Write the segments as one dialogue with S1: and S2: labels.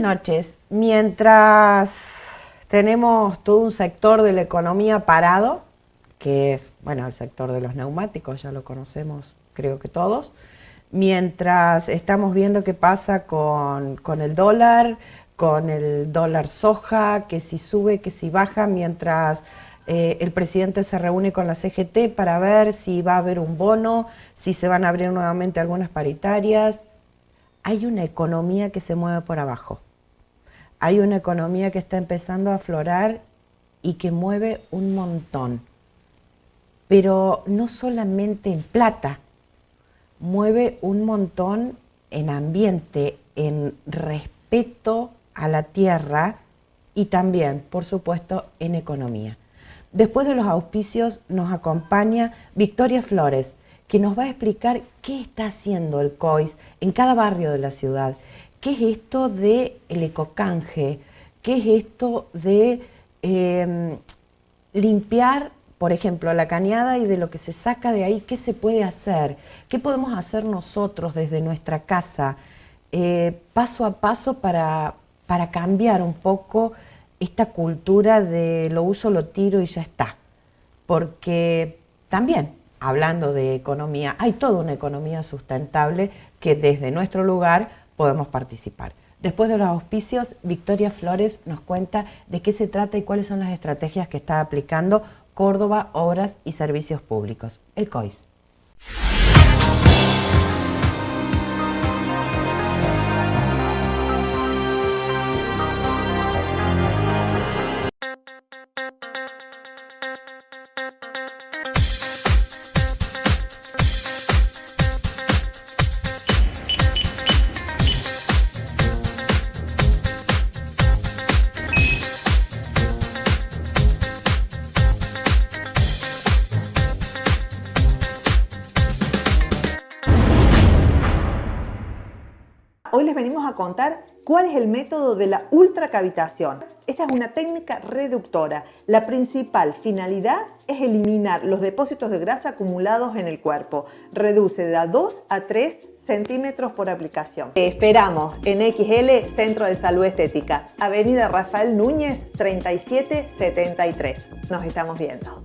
S1: noches. Mientras tenemos todo un sector de la economía parado, que es, bueno, el sector de los neumáticos, ya lo conocemos, creo que todos, mientras estamos viendo qué pasa con el dólar soja, que si sube, que si baja, mientras el presidente se reúne con la CGT para ver si va a haber un bono, si se van a abrir nuevamente algunas paritarias. Hay una economía que se mueve por abajo. Hay una economía que está empezando a aflorar y que mueve un montón. Pero no solamente en plata, mueve un montón en ambiente, en respeto a la tierra y también, por supuesto, en economía. Después de los auspicios nos acompaña Victoria Flores, que nos va a explicar qué está haciendo el COIS en cada barrio de la ciudad. ¿Qué es esto del ecocanje? ¿Qué es esto de limpiar, por ejemplo, la cañada y de lo que se saca de ahí? ¿Qué se puede hacer? ¿Qué podemos hacer nosotros desde nuestra casa, paso a paso para cambiar un poco esta cultura de lo uso, lo tiro y ya está? Porque también, hablando de economía, hay toda una economía sustentable que desde nuestro lugar podemos participar. Después de los auspicios, Victoria Flores nos cuenta de qué se trata y cuáles son las estrategias que está aplicando Córdoba Obras y Servicios Públicos, el COIS.
S2: Hoy les venimos a contar cuál es el método de la ultracavitación. Esta es una técnica reductora. La principal finalidad es eliminar los depósitos de grasa acumulados en el cuerpo. Reduce de a 2 a 3 centímetros por aplicación. Te esperamos en XL Centro de Salud Estética, Avenida Rafael Núñez 3773. Nos estamos viendo.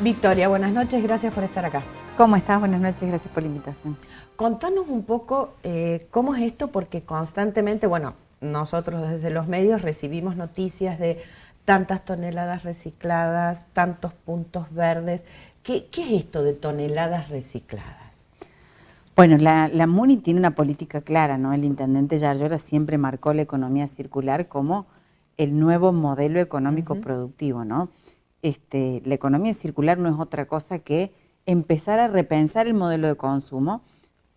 S1: Victoria, buenas noches, gracias por estar acá.
S3: ¿Cómo estás? Buenas noches, gracias por la invitación.
S1: Contanos un poco cómo es esto, porque constantemente, bueno, nosotros desde los medios recibimos noticias de tantas toneladas recicladas, tantos puntos verdes. ¿Qué es esto de toneladas recicladas?
S3: Bueno, la MUNI tiene una política clara, ¿no? El intendente Yarlora siempre marcó la economía circular como el nuevo modelo económico productivo, ¿no? La economía circular no es otra cosa que empezar a repensar el modelo de consumo,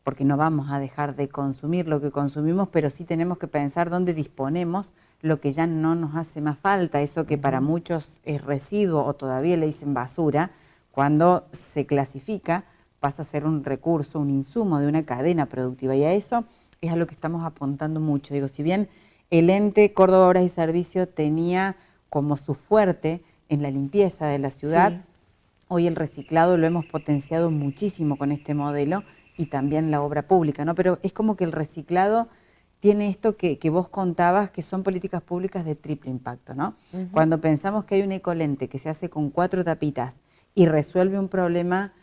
S3: porque no vamos a dejar de consumir lo que consumimos, pero sí tenemos que pensar dónde disponemos lo que ya no nos hace más falta, eso que para muchos es residuo o todavía le dicen basura, cuando se clasifica pasa a ser un recurso, un insumo de una cadena productiva, y a eso es a lo que estamos apuntando mucho. Digo, si bien el ente Córdoba Obras y Servicios tenía como su fuerte en la limpieza de la ciudad, sí, hoy el reciclado lo hemos potenciado muchísimo con este modelo y también la obra pública, ¿no? Pero es como que el reciclado tiene esto que vos contabas, que son políticas públicas de triple impacto, ¿no? Cuando pensamos que hay un ecolente que se hace con 4 tapitas y resuelve un problema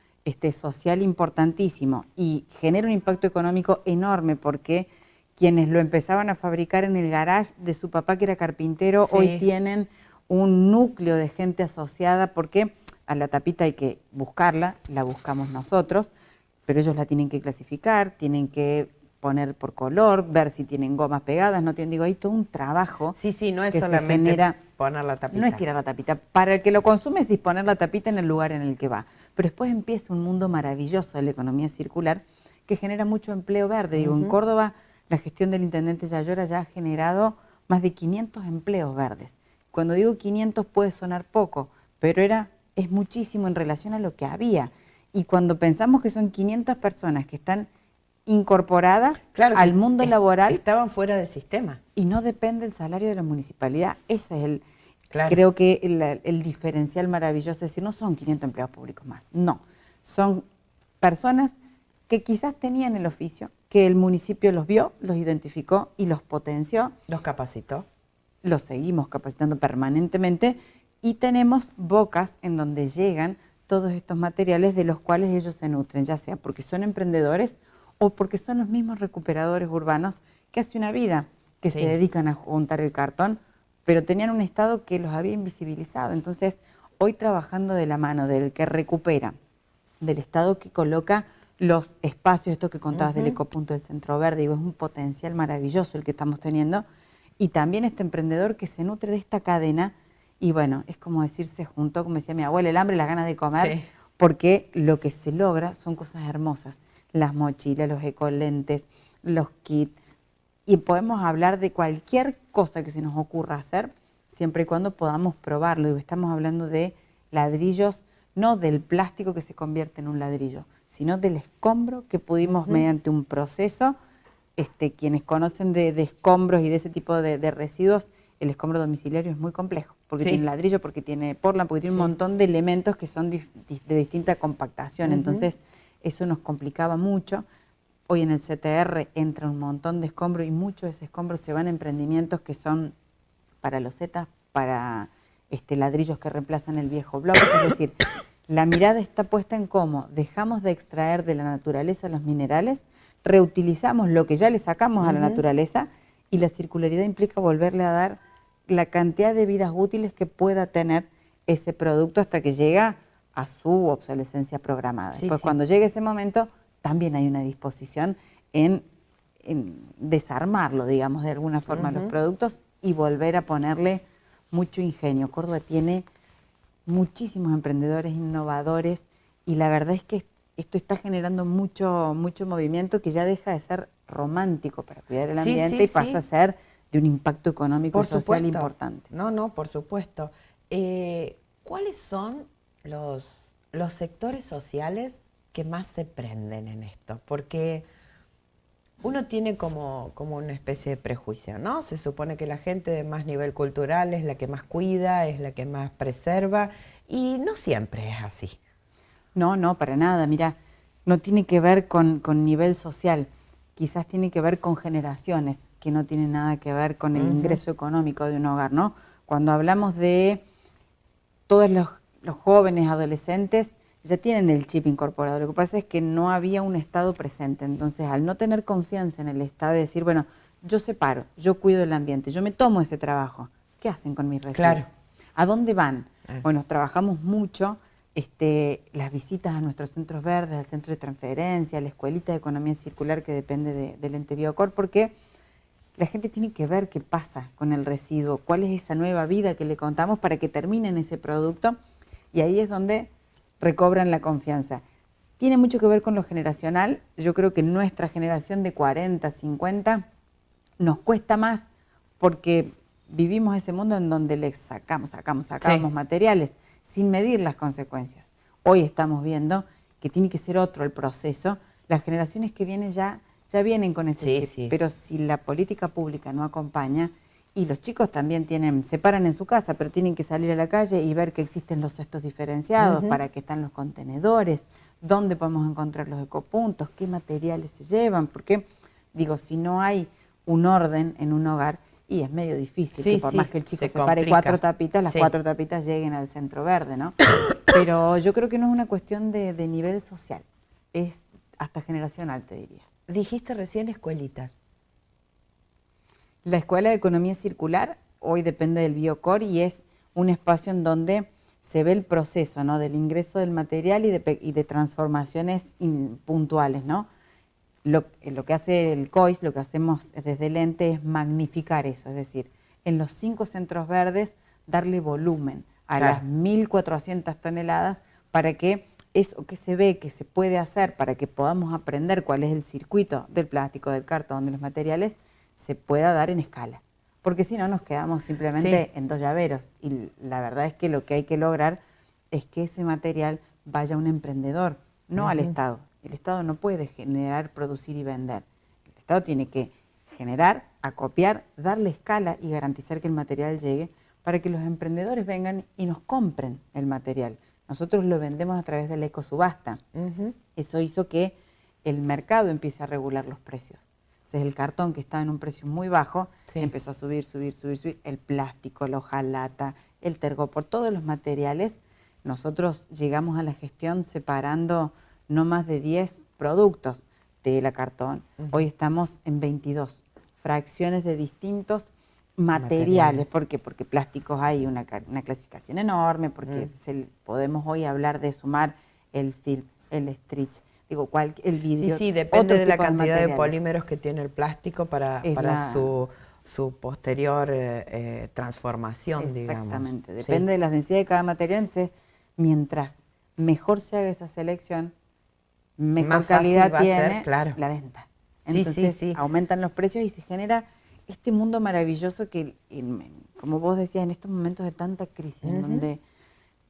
S3: social importantísimo y genera un impacto económico enorme, porque quienes lo empezaban a fabricar en el garage de su papá, que era carpintero, sí, hoy tienen un núcleo de gente asociada, porque a la tapita hay que buscarla, la buscamos nosotros, pero ellos la tienen que clasificar, tienen que poner por color, ver si tienen gomas pegadas, no tienen, digo, hay todo un trabajo.
S1: Sí, no es
S3: que
S1: solamente
S3: se genera,
S1: poner la tapita.
S3: No es tirar la tapita, para el que lo consume es disponer la tapita en el lugar en el que va. Pero después empieza un mundo maravilloso de la economía circular que genera mucho empleo verde. Digo, en Córdoba la gestión del intendente Yayora ya ha generado más de 500 empleos verdes. Cuando digo 500 puede sonar poco, pero es muchísimo en relación a lo que había. Y cuando pensamos que son 500 personas que están incorporadas al mundo laboral.
S1: Estaban fuera del sistema.
S3: Y no depende el salario de la municipalidad. Ese es creo que el diferencial maravilloso. Es decir, no son 500 empleados públicos más, no. Son personas que quizás tenían el oficio, que el municipio los vio, los identificó y los potenció.
S1: Los capacitó.
S3: Los seguimos capacitando permanentemente y tenemos bocas en donde llegan todos estos materiales de los cuales ellos se nutren, ya sea porque son emprendedores o porque son los mismos recuperadores urbanos que hace una vida que se dedican a juntar el cartón, pero tenían un Estado que los había invisibilizado. Entonces, hoy trabajando de la mano del que recupera, del Estado que coloca los espacios, esto que contabas del ecopunto del Centro Verde, digo, es un potencial maravilloso el que estamos teniendo, y también este emprendedor que se nutre de esta cadena, y bueno, es como decir, se juntó, como decía mi abuela, el hambre y las ganas de comer, porque lo que se logra son cosas hermosas, las mochilas, los ecolentes, los kits, y podemos hablar de cualquier cosa que se nos ocurra hacer, siempre y cuando podamos probarlo. Digo, estamos hablando de ladrillos, no del plástico que se convierte en un ladrillo, sino del escombro que pudimos mediante un proceso, quienes conocen de escombros y de ese tipo de residuos, el escombro domiciliario es muy complejo, porque tiene ladrillo, porque tiene portland, porque tiene un montón de elementos que son de distinta compactación, entonces eso nos complicaba mucho. Hoy en el CTR entra un montón de escombros y muchos de esos escombros se van a emprendimientos que son para losetas, para ladrillos que reemplazan el viejo bloque. Es decir, la mirada está puesta en cómo dejamos de extraer de la naturaleza los minerales, reutilizamos lo que ya le sacamos a la naturaleza y la circularidad implica volverle a dar la cantidad de vidas útiles que pueda tener ese producto hasta que llega a su obsolescencia programada. Después, cuando llegue ese momento, también hay una disposición en desarmarlo, digamos, de alguna forma los productos y volver a ponerle mucho ingenio. Córdoba tiene muchísimos emprendedores, innovadores, y la verdad es que esto está generando mucho movimiento que ya deja de ser romántico para cuidar el ambiente y pasa a ser de un impacto económico y social importante.
S1: No, por supuesto. ¿Cuáles son los sectores sociales que más se prenden en esto? Porque uno tiene como una especie de prejuicio, ¿no? Se supone que la gente de más nivel cultural es la que más cuida, es la que más preserva, y no siempre es así.
S3: No, para nada. Mira, no tiene que ver con nivel social, quizás tiene que ver con generaciones, que no tienen nada que ver con el ingreso económico de un hogar, ¿no? Cuando hablamos de todos los jóvenes, adolescentes, ya tienen el chip incorporado. Lo que pasa es que no había un Estado presente. Entonces, al no tener confianza en el Estado y decir, bueno, yo separo, yo cuido el ambiente, yo me tomo ese trabajo, ¿qué hacen con mis residuos?
S1: Claro.
S3: ¿A dónde van? Bueno, trabajamos mucho las visitas a nuestros centros verdes, al centro de transferencia, a la escuelita de economía circular que depende del ente Biocor, porque la gente tiene que ver qué pasa con el residuo, cuál es esa nueva vida que le contamos para que terminen ese producto, y ahí es donde recobran la confianza. Tiene mucho que ver con lo generacional. Yo creo que nuestra generación de 40, 50 nos cuesta más porque vivimos ese mundo en donde le sacamos materiales sin medir las consecuencias. Hoy estamos viendo que tiene que ser otro el proceso. Las generaciones que vienen ya vienen con ese chip, pero si la política pública no acompaña, y los chicos también se paran en su casa, pero tienen que salir a la calle y ver que existen los cestos diferenciados, para qué están los contenedores, dónde podemos encontrar los ecopuntos, qué materiales se llevan, porque, digo, si no hay un orden en un hogar, y es medio difícil que por más que el chico se pare 4 tapitas, las 4 tapitas lleguen al centro verde, ¿no? Pero yo creo que no es una cuestión de nivel social, es hasta generacional, te diría.
S1: Dijiste recién escuelitas.
S3: La Escuela de Economía Circular hoy depende del Biocor y es un espacio en donde se ve el proceso, ¿no?, del ingreso del material y de transformaciones puntuales, ¿no? lo que hace el COIS, lo que hacemos desde el ente es magnificar eso, es decir, en los 5 centros verdes darle volumen a las 1.400 toneladas para que eso que se ve, que se puede hacer, para que podamos aprender cuál es el circuito del plástico, del cartón, de los materiales, se pueda dar en escala. Porque si no nos quedamos simplemente en 2 llaveros. Y la verdad es que lo que hay que lograr es que ese material vaya a un emprendedor, no al Estado. El Estado no puede generar, producir y vender. El Estado tiene que generar, acopiar, darle escala y garantizar que el material llegue para que los emprendedores vengan y nos compren el material. Nosotros lo vendemos a través de la ecosubasta. Eso hizo que el mercado empiece a regular los precios. Entonces el cartón, que estaba en un precio muy bajo, empezó a subir. El plástico, la hojalata, el tergopor, todos los materiales. Nosotros llegamos a la gestión separando no más de 10 productos de la cartón. Hoy estamos en 22 fracciones de distintos materiales. ¿Por qué? Porque plásticos hay una clasificación enorme, porque podemos hoy hablar de sumar el film, el stretch, el vidrio.
S1: Sí, depende de la cantidad de polímeros que tiene el plástico para su posterior transformación, digamos.
S3: Exactamente, depende de la densidad de cada material. Entonces, mientras mejor se haga esa selección, mejor más calidad tiene la venta. Entonces aumentan los precios y se genera este mundo maravilloso que, como vos decías, en estos momentos de tanta crisis, en donde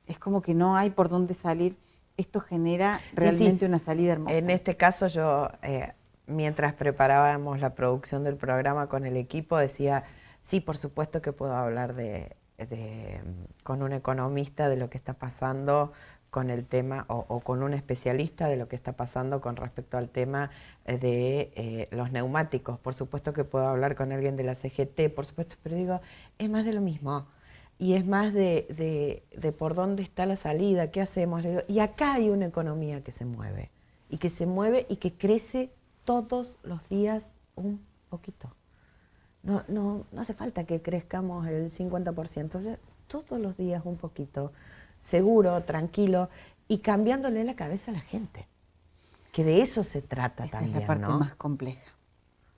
S3: es como que no hay por dónde salir, esto genera realmente una salida hermosa.
S1: En este caso yo, mientras preparábamos la producción del programa con el equipo, decía, sí, por supuesto que puedo hablar con un economista de lo que está pasando con el tema, o con un especialista de lo que está pasando con respecto al tema de los neumáticos. Por supuesto que puedo hablar con alguien de la CGT, por supuesto, pero digo, es más de lo mismo. Y es más de por dónde está la salida, qué hacemos. Le digo, y acá hay una economía que se mueve y que crece todos los días un poquito. No hace falta que crezcamos el 50%, o sea, todos los días un poquito. Seguro, tranquilo, y cambiándole la cabeza a la gente. Que de eso se trata también,
S3: es la parte más compleja.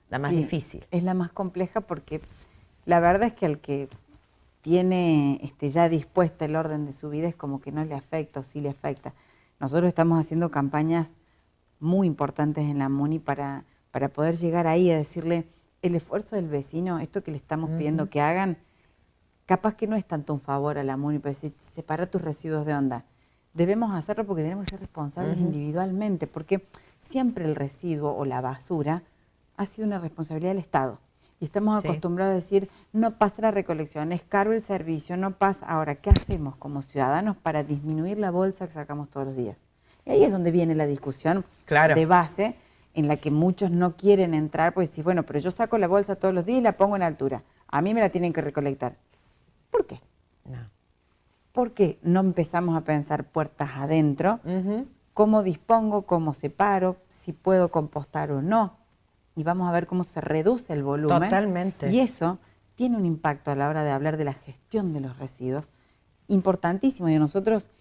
S1: La más difícil.
S3: Es la más compleja porque la verdad es que al que tiene ya dispuesta el orden de su vida es como que no le afecta o sí le afecta. Nosotros estamos haciendo campañas muy importantes en la MUNI para poder llegar ahí a decirle el esfuerzo del vecino, esto que le estamos pidiendo que hagan, capaz que no es tanto un favor a la MUNI para decir, separa tus residuos de onda. Debemos hacerlo porque tenemos que ser responsables individualmente, porque siempre el residuo o la basura ha sido una responsabilidad del Estado. Y estamos acostumbrados a decir, no pasa la recolección, es caro el servicio, no pasa. Ahora, ¿qué hacemos como ciudadanos para disminuir la bolsa que sacamos todos los días? Y ahí es donde viene la discusión de base, en la que muchos no quieren entrar, pues decir, bueno, pero yo saco la bolsa todos los días y la pongo en altura. A mí me la tienen que recolectar. ¿Por qué?
S1: No.
S3: ¿Por qué no empezamos a pensar puertas adentro? ¿Cómo dispongo, cómo separo, si puedo compostar o no? Y vamos a ver cómo se reduce el volumen.
S1: Totalmente.
S3: Y eso tiene un impacto a la hora de hablar de la gestión de los residuos importantísimo. Y nosotros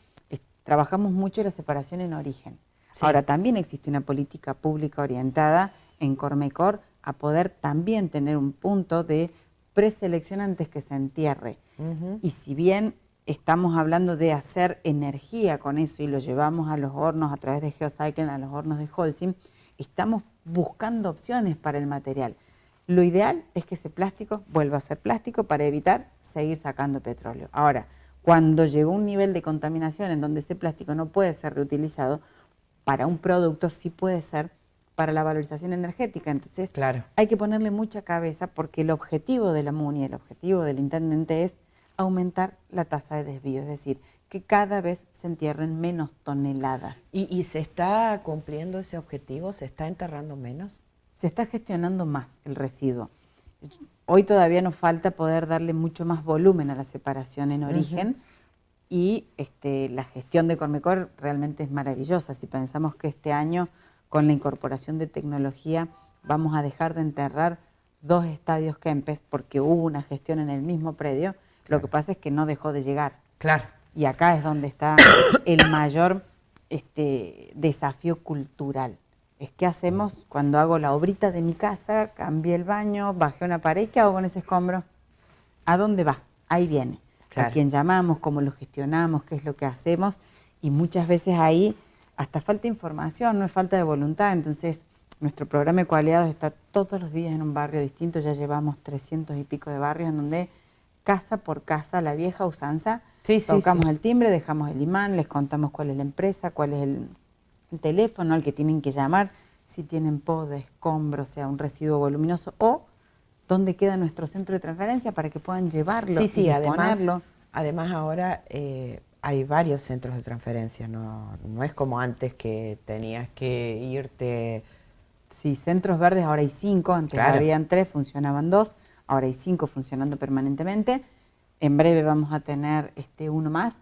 S3: trabajamos mucho la separación en origen. Ahora, también existe una política pública orientada en Cormecor a poder también tener un punto de preselección antes que se entierre. Y si bien estamos hablando de hacer energía con eso y lo llevamos a los hornos a través de Geocycling, a los hornos de Holcim, estamos buscando opciones para el material. Lo ideal es que ese plástico vuelva a ser plástico para evitar seguir sacando petróleo. Ahora, cuando llegó un nivel de contaminación en donde ese plástico no puede ser reutilizado, para un producto sí puede ser para la valorización energética. Entonces hay que ponerle mucha cabeza porque el objetivo de la MUNI, el objetivo del intendente es aumentar la tasa de desvío, es decir, que cada vez se entierren menos toneladas.
S1: ¿Y se está cumpliendo ese objetivo? ¿Se está enterrando menos?
S3: Se está gestionando más el residuo. Hoy todavía nos falta poder darle mucho más volumen a la separación en origen y la gestión de Cormecor realmente es maravillosa. Si pensamos que este año, con la incorporación de tecnología, vamos a dejar de enterrar 2 estadios Kempes porque hubo una gestión en el mismo predio, lo que pasa es que no dejó de llegar. Y acá es donde está el mayor desafío cultural. Es qué hacemos cuando hago la obrita de mi casa, cambié el baño, bajé una pared, ¿qué hago con ese escombro? ¿A dónde va? Ahí viene.
S1: Claro.
S3: A quién llamamos, cómo lo gestionamos, qué es lo que hacemos. Y muchas veces ahí hasta falta información, no es falta de voluntad. Entonces, nuestro programa Ecoaliados está todos los días en un barrio distinto. Ya llevamos 300 y pico de barrios en donde casa por casa, la vieja usanza, tocamos el timbre, dejamos el imán, les contamos cuál es la empresa, cuál es el teléfono al que tienen que llamar, si tienen poda, escombro, o sea, un residuo voluminoso, o dónde queda nuestro centro de transferencia para que puedan llevarlo y disponerlo.
S1: Además ahora hay varios centros de transferencia, no es como antes que tenías que irte.
S3: Sí, centros verdes ahora hay 5, antes
S1: Claro.
S3: habían 3, funcionaban 2, ahora hay 5 funcionando permanentemente. En breve vamos a tener uno más.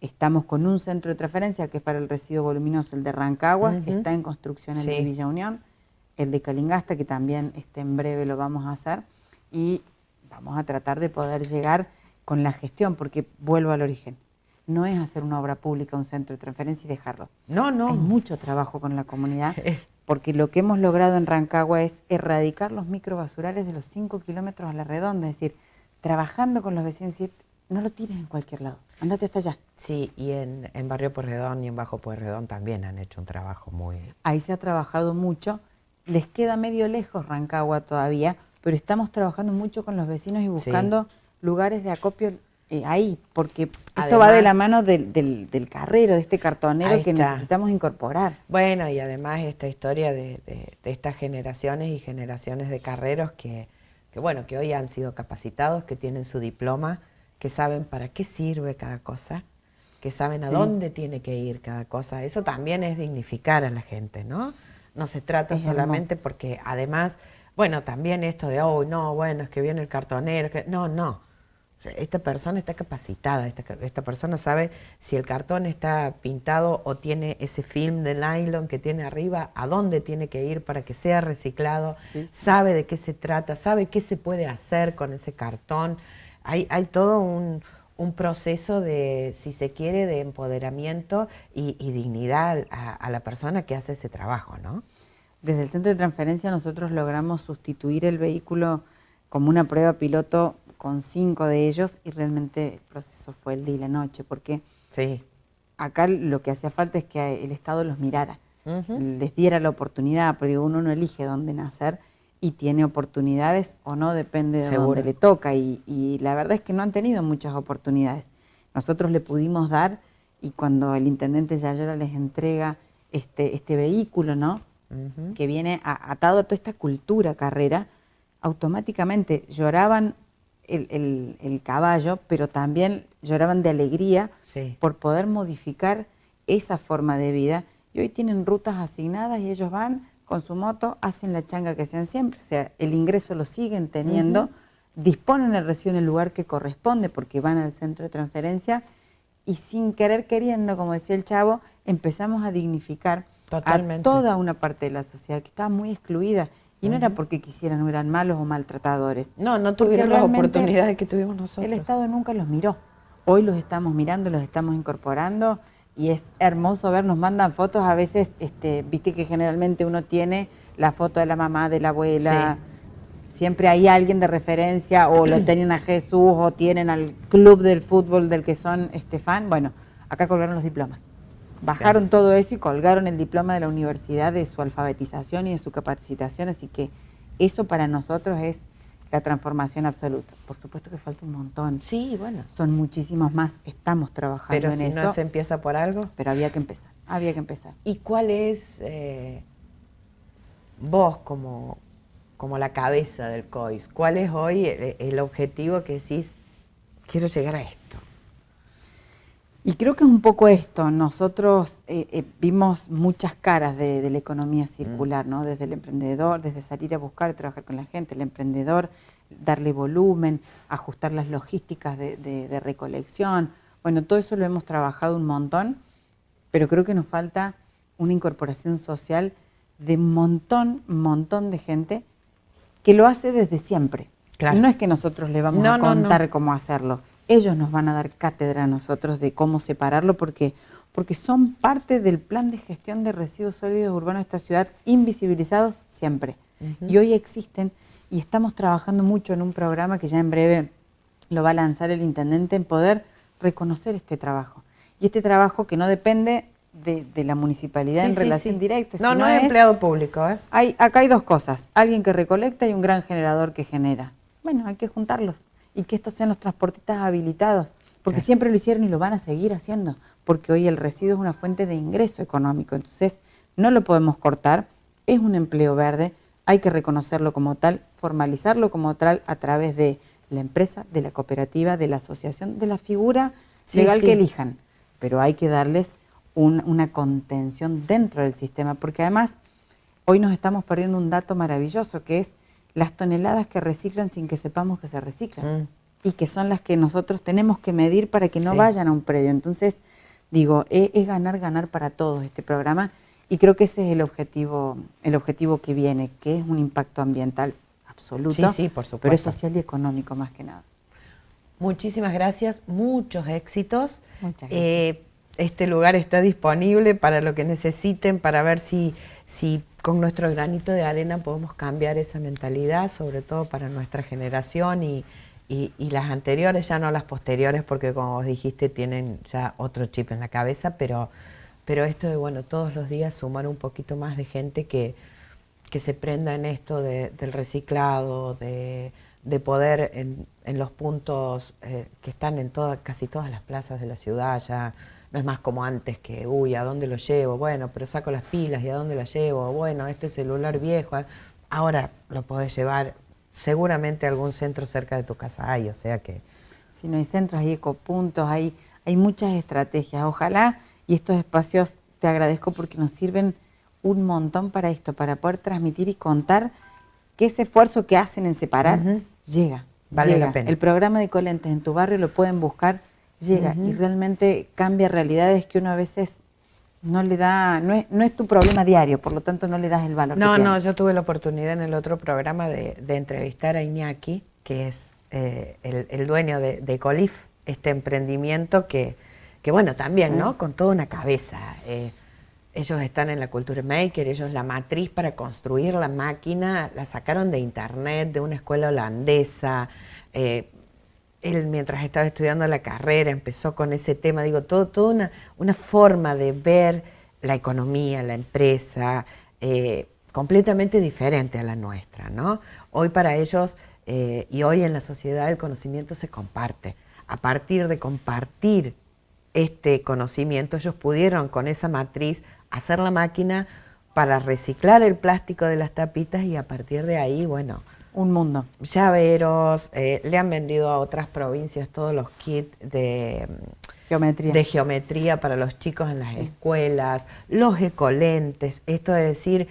S3: Estamos con un centro de transferencia que es para el residuo voluminoso, el de Rancagua, está en construcción el de Villa Unión, el de Calingasta, que también en breve lo vamos a hacer, y vamos a tratar de poder llegar con la gestión, porque vuelvo al origen. No es hacer una obra pública, un centro de transferencia y dejarlo.
S1: No.
S3: Hay mucho trabajo con la comunidad, porque lo que hemos logrado en Rancagua es erradicar los microbasurales de los 5 kilómetros a la redonda, es decir, trabajando con los vecinos, decir, no lo tires en cualquier lado, andate hasta allá.
S1: Sí, y en Barrio Pueyrredón y en Bajo Pueyrredón también han hecho un trabajo muy...
S3: Ahí se ha trabajado mucho, les queda medio lejos Rancagua todavía, pero estamos trabajando mucho con los vecinos y buscando lugares de acopio ahí, porque esto va de la mano del carrero, de este cartonero que necesitamos incorporar.
S1: Bueno, y además esta historia de estas generaciones y generaciones de carreros que hoy han sido capacitados, que tienen su diploma, que saben para qué sirve cada cosa, que saben a dónde tiene que ir cada cosa. Eso también es dignificar a la gente, ¿no? No se trata solamente porque además, bueno, también esto de, es que viene el cartonero, no. Esta persona está capacitada, esta persona sabe si el cartón está pintado o tiene ese film de nylon que tiene arriba, a dónde tiene que ir para que sea reciclado, sabe de qué se trata, sabe qué se puede hacer con ese cartón. Hay todo un proceso de, si se quiere, de empoderamiento y dignidad a la persona que hace ese trabajo, ¿no?
S3: Desde el centro de transferencia nosotros logramos sustituir el vehículo como una prueba piloto con 5 de ellos y realmente el proceso fue el día y la noche, porque acá lo que hacía falta es que el Estado los mirara, les diera la oportunidad, porque uno no elige dónde nacer y tiene oportunidades o no, depende de dónde le toca, y la verdad es que no han tenido muchas oportunidades. Nosotros le pudimos dar, y cuando el intendente Yayora les entrega este vehículo, ¿no? Que viene atado a toda esta cultura carrera, automáticamente lloraban el caballo, pero también lloraban de alegría por poder modificar esa forma de vida. Y hoy tienen rutas asignadas y ellos van con su moto, hacen la changa que hacían siempre, o sea, el ingreso lo siguen teniendo, disponen el residuo en el lugar que corresponde porque van al centro de transferencia y sin querer queriendo, como decía el Chavo, empezamos a dignificar a toda una parte de la sociedad que estaba muy excluida. Y no era porque quisieran, no eran malos o maltratadores.
S1: No tuvieron las oportunidades que tuvimos nosotros.
S3: El Estado nunca los miró. Hoy los estamos mirando, los estamos incorporando y es hermoso ver, nos mandan fotos a veces, viste que generalmente uno tiene la foto de la mamá, de la abuela, siempre hay alguien de referencia, o lo tienen a Jesús, o tienen al club del fútbol del que son fan. Bueno, acá colgaron los diplomas. Bajaron todo eso y colgaron el diploma de la universidad de su alfabetización y de su capacitación, así que eso para nosotros es la transformación absoluta. Por supuesto que falta un montón.
S1: Sí, bueno.
S3: Son muchísimos más, estamos trabajando en eso.
S1: Pero si no se empieza por algo.
S3: Pero había que empezar.
S1: ¿Y cuál es vos como la cabeza del COIS? ¿Cuál es hoy el objetivo que decís, quiero llegar a esto?
S3: Y creo que es un poco esto. Nosotros vimos muchas caras de la economía circular, ¿no? Desde el emprendedor, desde salir a buscar y trabajar con la gente, el emprendedor, darle volumen, ajustar las logísticas de recolección. Bueno, todo eso lo hemos trabajado un montón, pero creo que nos falta una incorporación social de un montón de gente que lo hace desde siempre. Claro. No es que nosotros le vamos a contar cómo hacerlo. Ellos nos van a dar cátedra a nosotros de cómo separarlo, porque porque son parte del plan de gestión de residuos sólidos urbanos de esta ciudad, invisibilizados siempre. Y hoy existen, y estamos trabajando mucho en un programa que ya en breve lo va a lanzar el intendente, en poder reconocer este trabajo. Y este trabajo que no depende de la municipalidad en relación directa.
S1: No, no es empleado público.
S3: Acá hay dos cosas, alguien que recolecta y un gran generador que genera. Bueno, hay que juntarlos y que estos sean los transportistas habilitados, porque siempre lo hicieron y lo van a seguir haciendo, porque hoy el residuo es una fuente de ingreso económico, entonces no lo podemos cortar, es un empleo verde, hay que reconocerlo como tal, formalizarlo como tal a través de la empresa, de la cooperativa, de la asociación, de la figura legal que elijan, pero hay que darles una contención dentro del sistema, porque además hoy nos estamos perdiendo un dato maravilloso, que es las toneladas que reciclan sin que sepamos que se reciclan, y que son las que nosotros tenemos que medir para que no vayan a un predio. Entonces, digo, es ganar para todos este programa, y creo que ese es el objetivo que viene, que es un impacto ambiental absoluto,
S1: por supuesto,
S3: pero es social y económico más que nada.
S1: Muchísimas gracias, muchos éxitos.
S3: Muchas gracias.
S1: Este lugar está disponible para lo que necesiten, para ver si con nuestro granito de arena podemos cambiar esa mentalidad, sobre todo para nuestra generación y las anteriores, ya no las posteriores, porque como vos dijiste, tienen ya otro chip en la cabeza, pero esto de, bueno, todos los días sumar un poquito más de gente que se prenda en esto del reciclado, de poder en los puntos que están en casi todas las plazas de la ciudad, ya no es más como antes que, uy, ¿a dónde lo llevo? Bueno, pero saco las pilas, ¿y a dónde las llevo? Bueno, este celular viejo, ahora lo podés llevar seguramente a algún centro cerca de tu casa hay, o sea que...
S3: Si no hay centros, hay ecopuntos, hay muchas estrategias. Ojalá, y estos espacios te agradezco porque nos sirven un montón para esto, para poder transmitir y contar que ese esfuerzo que hacen en separar llega.
S1: Vale la pena.
S3: El programa de Ecolentes en tu barrio lo pueden buscar, llega y realmente cambia realidades que uno a veces no le da, no es tu problema diario, por lo tanto no le das el valor que tiene.
S1: No, yo tuve la oportunidad en el otro programa de entrevistar a Iñaki, que es el dueño de Ecolif, este emprendimiento que bueno, también, ¿no? Con toda una cabeza. Ellos están en la Culture Maker, ellos la matriz para construir la máquina la sacaron de internet, de una escuela holandesa. Él, mientras estaba estudiando la carrera, empezó con ese tema, digo, toda una forma de ver la economía, la empresa, completamente diferente a la nuestra, ¿no? Hoy para ellos, y hoy en la sociedad, el conocimiento se comparte. A partir de compartir este conocimiento, ellos pudieron con esa matriz hacer la máquina para reciclar el plástico de las tapitas y a partir de ahí, bueno...
S3: Un mundo.
S1: Llaveros, le han vendido a otras provincias todos los kits de geometría para los chicos en las escuelas, los ecolentes, esto de decir,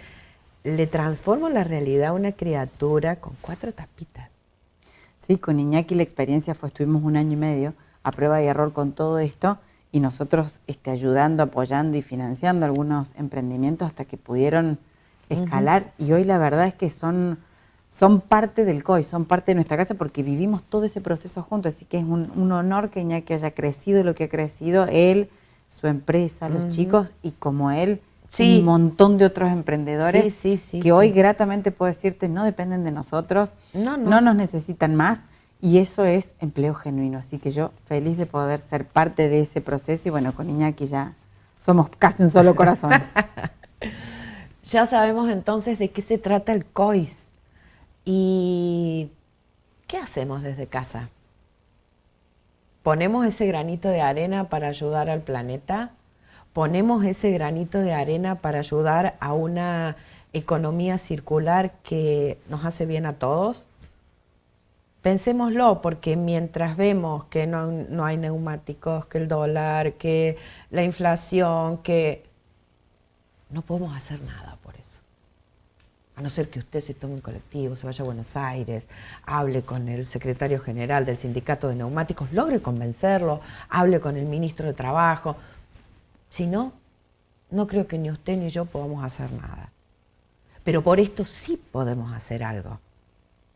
S1: le transformo la realidad a una criatura con 4 tapitas.
S3: Sí, con Iñaki la experiencia estuvimos 1 año y medio a prueba y error con todo esto y nosotros ayudando, apoyando y financiando algunos emprendimientos hasta que pudieron escalar y hoy la verdad es que son parte del COI, son parte de nuestra casa porque vivimos todo ese proceso juntos, así que es un honor que Iñaki haya crecido lo que ha crecido, él, su empresa, los chicos y como él, un montón de otros emprendedores que hoy gratamente puedo decirte no dependen de nosotros, no nos necesitan más y eso es empleo genuino, así que yo feliz de poder ser parte de ese proceso y bueno, con Iñaki ya somos casi un solo corazón.
S1: Ya sabemos entonces de qué se trata el COIS. ¿Y qué hacemos desde casa? ¿Ponemos ese granito de arena para ayudar al planeta? ¿Ponemos ese granito de arena para ayudar a una economía circular que nos hace bien a todos? Pensémoslo, porque mientras vemos que no hay neumáticos, que el dólar, que la inflación, que no podemos hacer nada por eso. A no ser que usted se tome un colectivo, se vaya a Buenos Aires, hable con el secretario general del sindicato de neumáticos, logre convencerlo, hable con el ministro de Trabajo. Si no, no creo que ni usted ni yo podamos hacer nada. Pero por esto sí podemos hacer algo.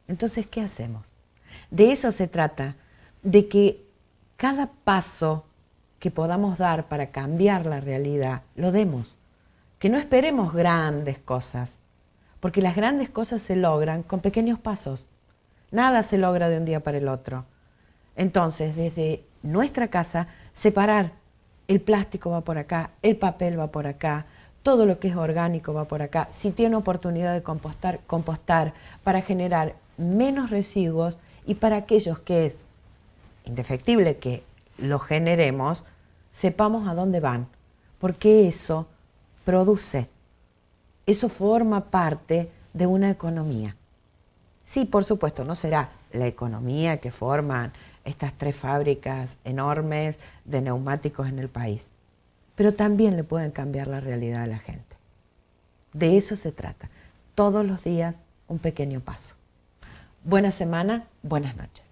S1: Entonces, ¿qué hacemos? De eso se trata, de que cada paso que podamos dar para cambiar la realidad, lo demos. Que no esperemos grandes cosas, porque las grandes cosas se logran con pequeños pasos. Nada se logra de un día para el otro. Entonces, desde nuestra casa, separar el plástico va por acá, el papel va por acá, todo lo que es orgánico va por acá. Si tiene oportunidad de compostar, compostar para generar menos residuos y para aquellos que es indefectible que lo generemos, sepamos a dónde van, porque eso produce, eso forma parte de una economía. Sí, por supuesto, no será la economía que forman estas 3 fábricas enormes de neumáticos en el país, pero también le pueden cambiar la realidad a la gente. De eso se trata. Todos los días un pequeño paso. Buena semana, buenas noches.